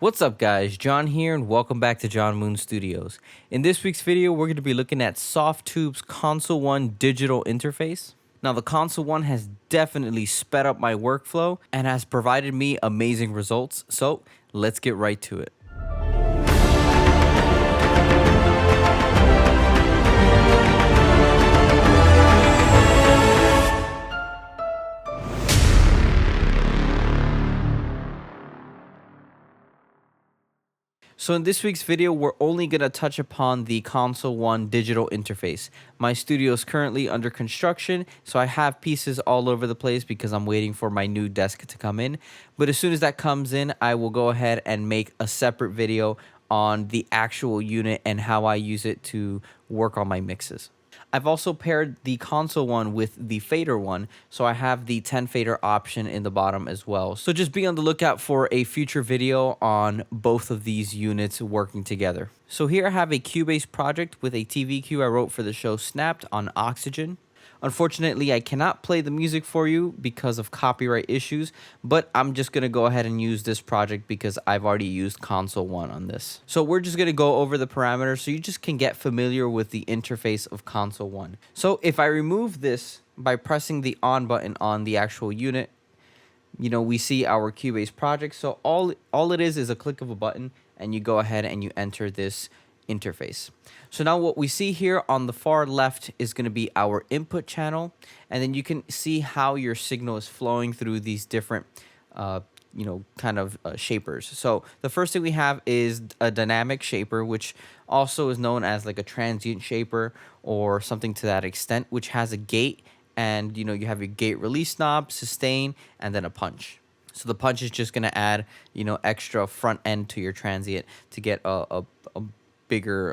What's up guys, John here and welcome back to John Moon Studios. In this week's video, we're going to be looking at Softube's Console 1 digital interface. Now the Console 1 has definitely sped up my workflow and has provided me amazing results, so let's get right to it. So in this week's video, we're only going to touch upon the Console 1 digital interface. My studio is currently under construction, so I have pieces all over the place because I'm waiting for my new desk to come in. But as soon as that comes in, I will go ahead and make a separate video on the actual unit and how I use it to work on my mixes. I've also paired the Console 1 with the fader one, so I have the 10 fader option in the bottom as well. So just be on the lookout for a future video on both of these units working together. So here I have a Cubase project with a TV cue I wrote for the show Snapped on Oxygen. Unfortunately, I cannot play the music for you because of copyright issues, but I'm just going to go ahead and use this project because I've already used Console 1 on this. So we're just going to go over the parameters so you just can get familiar with the interface of Console 1. So if I remove this by pressing the on button on the actual unit, we see our Cubase project. So all it is a click of a button and you go ahead and you enter this interface. So now what we see here on the far left is going to be our input channel, and then you can see how your signal is flowing through these different shapers. So the first thing we have is a dynamic shaper, which also is known as like a transient shaper or something to that extent, which has a gate, and you have your gate release knob, sustain, and then a punch. So the punch is just going to add extra front end to your transient to get a bigger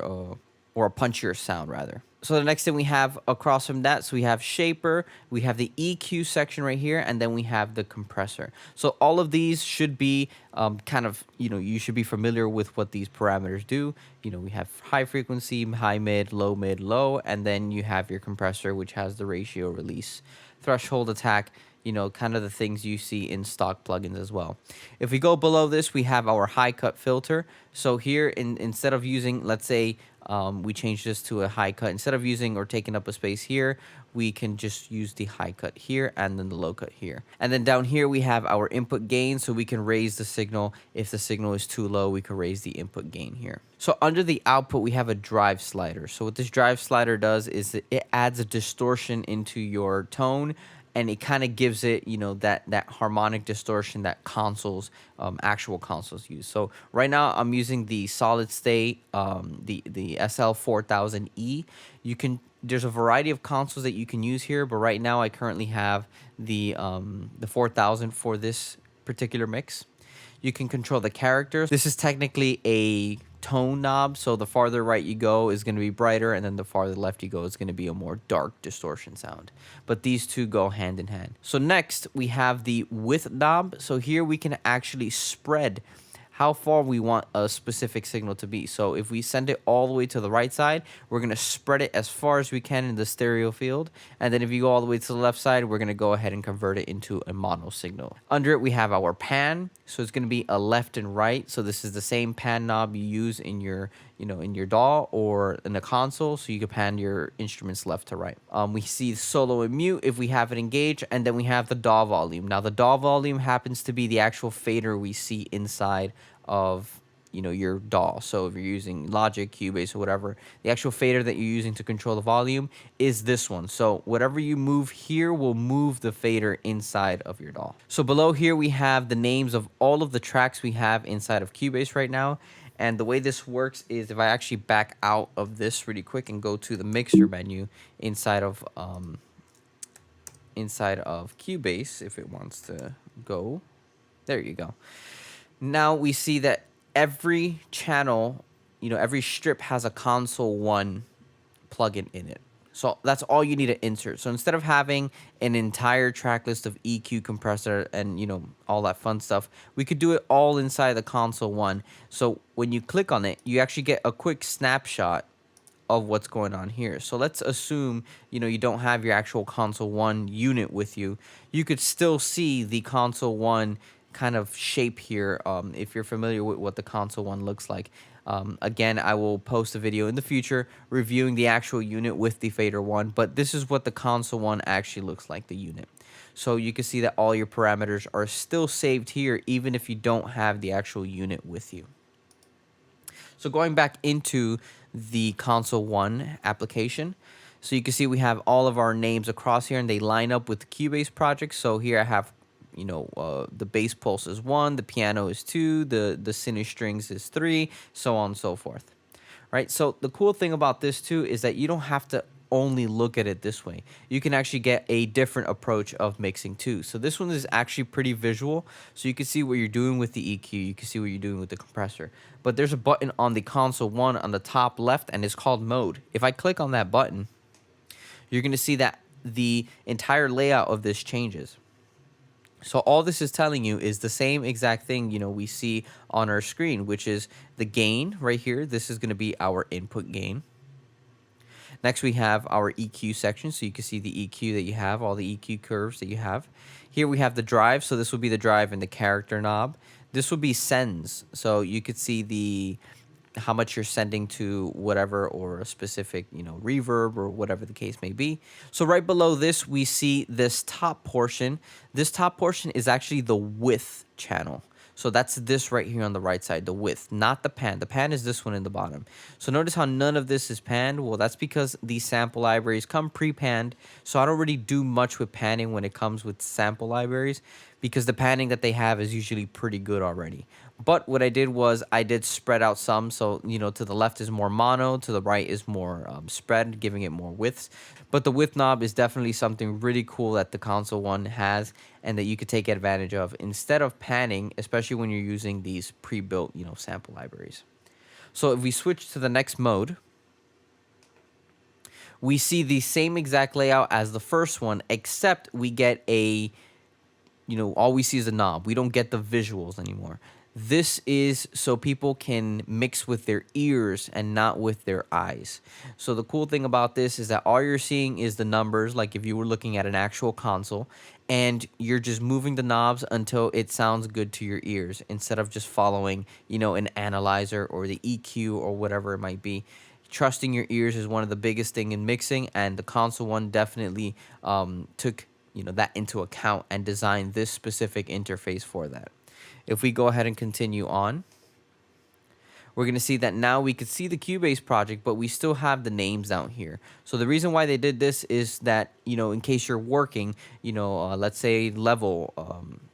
or a punchier sound rather. So the next thing we have across from that, so we have shaper, we have the EQ section right here, and then we have the compressor. So all of these should be you should be familiar with what these parameters do. We have high frequency, high mid, low, and then you have your compressor, which has the ratio, release, threshold, attack, kind of the things you see in stock plugins as well. If we go below this, we have our high cut filter. So here, instead of using, let's say, we change this to a high cut. Instead of using or taking up a space here, we can just use the high cut here and then the low cut here. And then down here, we have our input gain, so we can raise the signal. If the signal is too low, we can raise the input gain here. So under the output, we have a drive slider. So what this drive slider does is it adds a distortion into your tone, and it kind of gives it, that harmonic distortion that actual consoles use. So right now I'm using the solid state, the SL4000E. There's a variety of consoles that you can use here, but right now I currently have the 4000 for this particular mix. You can control the characters. This is technically a tone knob, so the farther right you go is going to be brighter, and then the farther left you go is going to be a more dark distortion sound. But these two go hand in hand. So next we have the width knob. So here we can actually spread how far we want a specific signal to be. So if we send it all the way to the right side, we're going to spread it as far as we can in the stereo field. And then if you go all the way to the left side, we're going to go ahead and convert it into a mono signal. Under it, we have our pan. So it's going to be a left and right. So this is the same pan knob you use in your in your DAW or in the console, so you can pan your instruments left to right. We see solo and mute if we have it engaged, and then we have the DAW volume. Now the DAW volume happens to be the actual fader we see inside of your DAW. So if you're using Logic, Cubase, or whatever, the actual fader that you're using to control the volume is this one. So whatever you move here will move the fader inside of your DAW. So below here we have the names of all of the tracks we have inside of Cubase right now. And the way this works is if I actually back out of this really quick and go to the mixer menu inside of Cubase, if it wants to go, there you go. Now we see that every channel, every strip has a Console 1 plugin in it. So that's all you need to insert. So instead of having an entire track list of EQ, compressor, and all that fun stuff, we could do it all inside the Console 1. So when you click on it, you actually get a quick snapshot of what's going on here. So let's assume you don't have your actual Console 1 unit with you. You could still see the Console 1 kind of shape here, if you're familiar with what the console one looks like. Again, I will post a video in the future reviewing the actual unit with the fader one, but this is what the console one actually looks like, the unit. So you can see that all your parameters are still saved here, even if you don't have the actual unit with you. So going back into the console one application, so you can see we have all of our names across here and they line up with the Cubase project. So here I have, the bass pulse is 1, the piano is 2, the cine strings is 3, so on and so forth. Right? So the cool thing about this too is that you don't have to only look at it this way. You can actually get a different approach of mixing too. So this one is actually pretty visual. So you can see what you're doing with the EQ. You can see what you're doing with the compressor. But there's a button on the console one on the top left and it's called mode. If I click on that button, you're going to see that the entire layout of this changes. So all this is telling you is the same exact thing, we see on our screen, which is the gain right here. This is going to be our input gain. Next, we have our EQ section, so you can see the EQ that you have, all the EQ curves that you have. Here we have the drive, so this will be the drive and the character knob. This will be sends, so you could see how much you're sending to whatever, or a specific, reverb or whatever the case may be. So right below this, we see this top portion. This top portion is actually the width channel. So that's this right here on the right side, the width, not the pan. The pan is this one in the bottom. So notice how none of this is panned. Well, that's because these sample libraries come pre-panned. So I don't really do much with panning when it comes with sample libraries, because the panning that they have is usually pretty good already. But what I did was I did spread out some. So, to the left is more mono, to the right is more spread, giving it more widths. But the width knob is definitely something really cool that the console one has and that you could take advantage of instead of panning, especially when you're using these pre-built, sample libraries. So if we switch to the next mode, we see the same exact layout as the first one, except we get all we see is a knob. We don't get the visuals anymore. This is so people can mix with their ears and not with their eyes. So the cool thing about this is that all you're seeing is the numbers, like if you were looking at an actual console, and you're just moving the knobs until it sounds good to your ears instead of just following, an analyzer or the EQ or whatever it might be. Trusting your ears is one of the biggest thing in mixing, and the console one definitely took that into account and designed this specific interface for that. If we go ahead and continue on, we're going to see that now we could see the Cubase project, but we still have the names down here. So the reason why they did this is that, in case you're working, let's say level,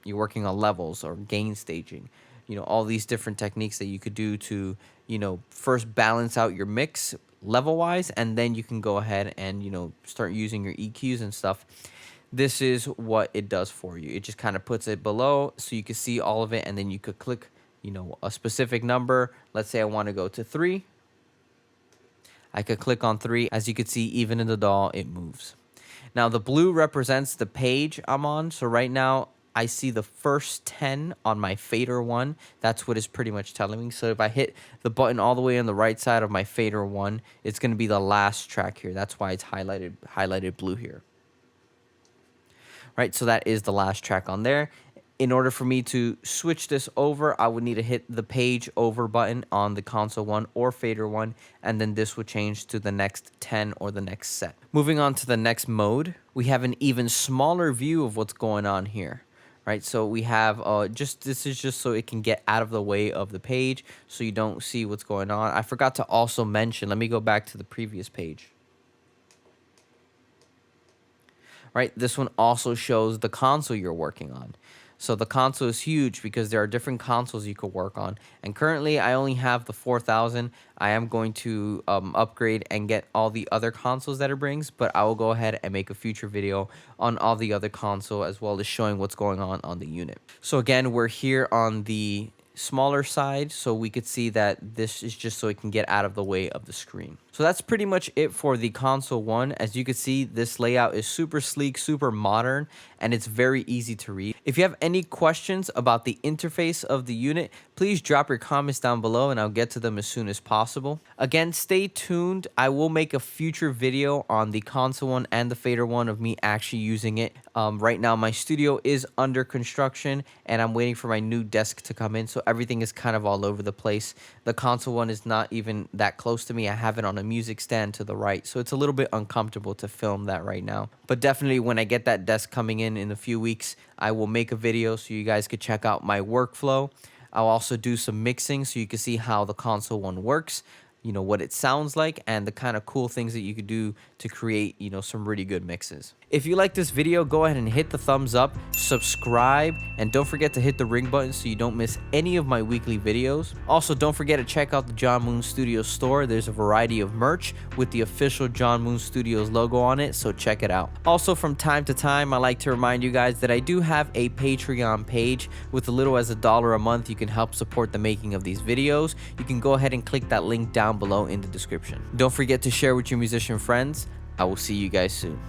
you're working on levels or gain staging, all these different techniques that you could do to, first balance out your mix level-wise, and then you can go ahead and, start using your EQs and stuff. This is what it does for you. It just kind of puts it below so you can see all of it, and then you could click, a specific number. Let's say I want to go to 3. I could click on 3. As you can see, even in the DAW, it moves. Now, the blue represents the page I'm on. So right now, I see the first 10 on my fader one. That's what it's pretty much telling me. So if I hit the button all the way on the right side of my fader one, it's going to be the last track here. That's why it's highlighted blue here. Right, so that is the last track on there. In order for me to switch this over, I would need to hit the page over button on the console one or fader one, and then this would change to the next 10 or the next set. Moving on to the next mode, we have an even smaller view of what's going on here. Right, so we have this is just so it can get out of the way of the page so you don't see what's going on. I forgot to also mention, let me go back to the previous page. Right, this one also shows the console you're working on. So the console is huge because there are different consoles you could work on. And currently, I only have the 4000. I am going to upgrade and get all the other consoles that it brings, but I will go ahead and make a future video on all the other console as well as showing what's going on the unit. So again, we're here on the smaller side, so we could see that this is just so it can get out of the way of the screen. So that's pretty much it for the console one. As you can see, this layout is super sleek, super modern, and it's very easy to read. If you have any questions about the interface of the unit, please drop your comments down below and I'll get to them as soon as possible. Again, stay tuned. I will make a future video on the console one and the fader one of me actually using it. Right now my studio is under construction and I'm waiting for my new desk to come in, so everything is kind of all over the place. The console one is not even that close to me. I have it on a music stand to the right, so it's a little bit uncomfortable to film that right now. But definitely when I get that desk coming in a few weeks, I will make a video so you guys could check out my workflow. I'll also do some mixing so you can see how the console one works, you know, what it sounds like, and the kind of cool things that you could do to create, you know, some really good mixes. If you like this video, go ahead and hit the thumbs up, subscribe, and don't forget to hit the ring button so you don't miss any of my weekly videos. Also, don't forget to check out the John Moon Studios store. There's a variety of merch with the official John Moon Studios logo on it, so check it out. Also, from time to time, I like to remind you guys that I do have a Patreon page. With as little as $1 a month, you can help support the making of these videos. You can go ahead and click that link down below in the description. Don't forget to share with your musician friends. I will see you guys soon.